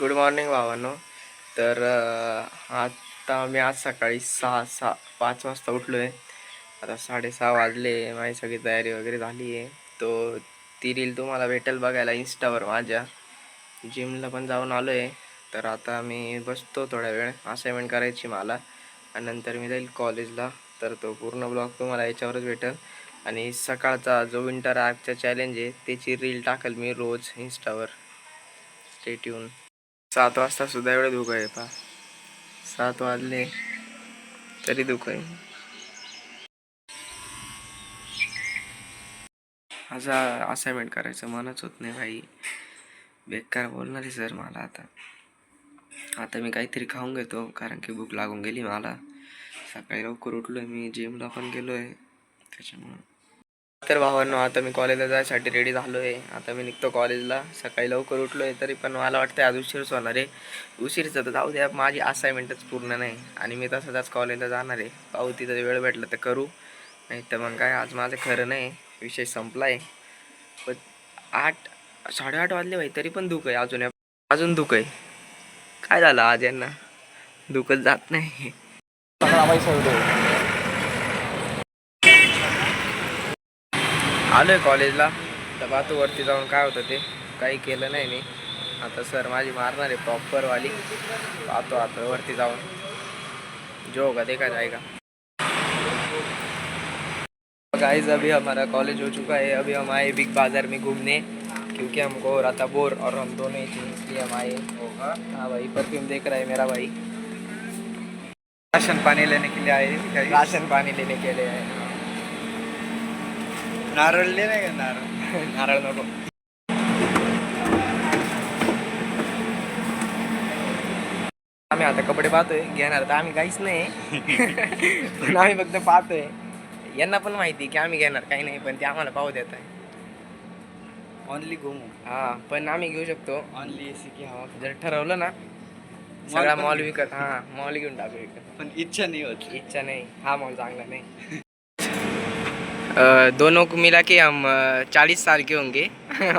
Good morning भावांनो. तर आता मी आज सकाळी 5 वाजता उठलो आहे. आता 6:30 वाजले. माझी सगळी तयारी वगैरे झाली आहे. ती रील तुम्हाला भेटेल बघायला इंस्टावर माझ्या. जिमला पण जाऊन आलो आहे. तर आता मी बसतो थोड्या वेळ, असाइनमेंट करायची मला, आणि नंतर मी जाईल कॉलेजला. तर तो पूर्ण ब्लॉग तुम्हाला याच्यावरच भेटेल. आणि सकाळचा जो विंटर ॲपचा चॅलेंज आहे त्याची रील टाकेल मी रोज इंस्टावर. Stay tune. 7 वाजता सुद्धा एवढं धुकं आहे पा. 7 वाजले तरी धुकं आहे. असा असाइनमेंट करायचं मनच होत नाही भाई. बेकार बोलणार आहे सर मला. आता मी काहीतरी खाऊन घेतो कारण की भूक लागून गेली मला. सकाळी लवकर उठलो आहे, मी जिमला पण गेलो आहे त्याच्यामुळं. तर भावांनो, आता मी कॉलेजला जायसाठी रेडी झालो आहे. आता मी निघतो कॉलेजला. सकाळी लवकर उठलो आहे तरी पण मला वाटतं आज उशीरच होणार आहे. उशीरचं तर जाऊ द्या, माझी असाइनमेंटच पूर्ण नाही आणि मी तसंच आज कॉलेजला जाणार आहे. पाहू तिथं वेळ भेटला तर करू, नाही तर मग काय आज माझं खरं नाही. विषय संपला आहे. पण 8-8:30 वाजले भाई तरी पण धुकं आहे. अजून धुकं आहे. काय झालं आज यांना? धुकंच जात नाही. आलोय कॉलेजला. तर पाहतो वरती जाऊन काय होतं ते. काही केलं नाही मी. आता सर माझी मारणार आहे प्रॉपरवाली. पाहतो आता वरती जाऊन, जो होगा देखा जाएगा. गाइस, अभी हमारा कॉलेज हो चुका है. अभी हम आए बिग बाज़ार में घूमने, क्योंकि हमको हो रहा था बोर और हम दोनों ही थे, इसलिए हम आए. हाँ भाई, परफ्यूम देख रहा है मेरा भाई. राशन पानी लेने के लिए आए. राशन पाणी लेने के लिए आए. नारळ लेने का नारळ. नारळ नको. आम्ही आता कपडे पाहतोय. घेणार तर आम्ही काहीच नाही. पण आम्ही फक्त पाहतोय. यांना पण माहिती की आम्ही घेणार काही नाही, पण ते आम्हाला पाहू देत आहे. ओनली घुमू. हां, पण आम्ही घेऊ शकतो ओनली एसी की हवा. जर ठरवलं ना. सगळा मॉल विकत. हां, मॉल घेऊन टाकू विकत. पण इच्छा नहीं होती. इच्छा नहीं. हा मॉल चांगला नाही. दोनों को मिला के हम 40 साल के होंगे.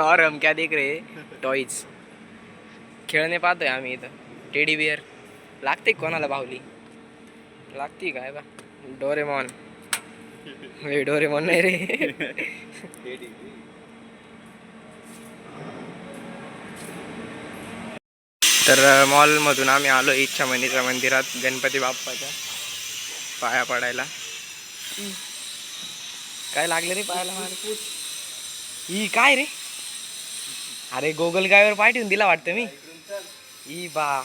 और हम क्या देख रहे हैं? टॉयज. खेळणे पाहतोय आम्ही इथं. टेडी बिअर लागते कोणाला बाहुली लागते काय बा. डोरेमॉन. डोरेमॉन नाही रे. तर मॉलमधून आम्ही आलो इच्छामणीच्या मंदिरात गणपती बाप्पाच्या पाया पडायला. काय लागलं रे पायाला मला? ही काय रे? अरे गोगल गायवर पाय ठेवून दिला वाटतं मी. ही बा.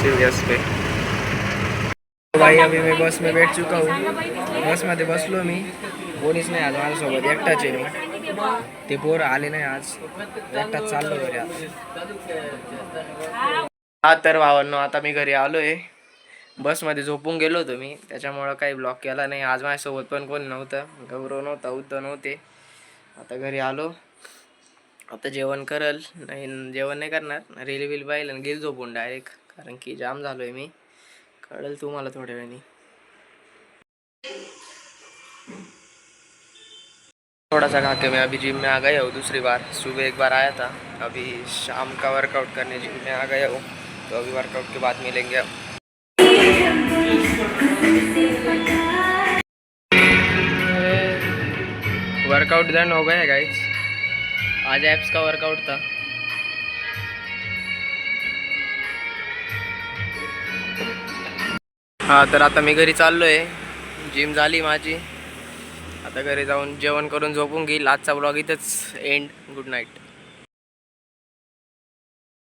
सीरियस पे भाई, अभी मैं बस में बैठ चुका हूँ. बस मध्ये बसलो मी. कोणीच नाही आज माझ्यासोबत, एकटाच आहे मी. ते पोर आले नाही आज, एकटाच चाललो घरी आता. हा तर भावांनो, आता मी घरी आलो आहे. बसमध्ये झोपून गेलो होतो मी, त्याच्यामुळं काही ब्लॉग केला नाही. आज माझ्यासोबत पण कोणी नव्हतं. गौरव नव्हता, उद्धव नव्हते. आता घरी आलो. आता जेवण करल. नाही, जेवण नाही करणार. रील बिल पाहिलं आणि गेल झोपून डायरेक्ट, कारण की जाम झालो आहे मी. कळेल तुम्हाला थोड्या वेळाने. थोड़ा सा खा के मैं अभी जिम में आ गया हूँ दूसरी बार. सुबह एक बार आया था, अभी शाम का वर्कआउट करने जिम में आ गया हूँ. तो अभी वर्कआउट के बाद मिलेंगे. वर्कआउट डन हो गया है गाइस. आज एप्स का वर्कआउट था. हा तर आता मी घरी चाललो आहे. जिम झाली माझी. आता घरी जाऊन जेवण करून झोपून घेईल. आजचा ब्लॉग इथंच एंड. Good night.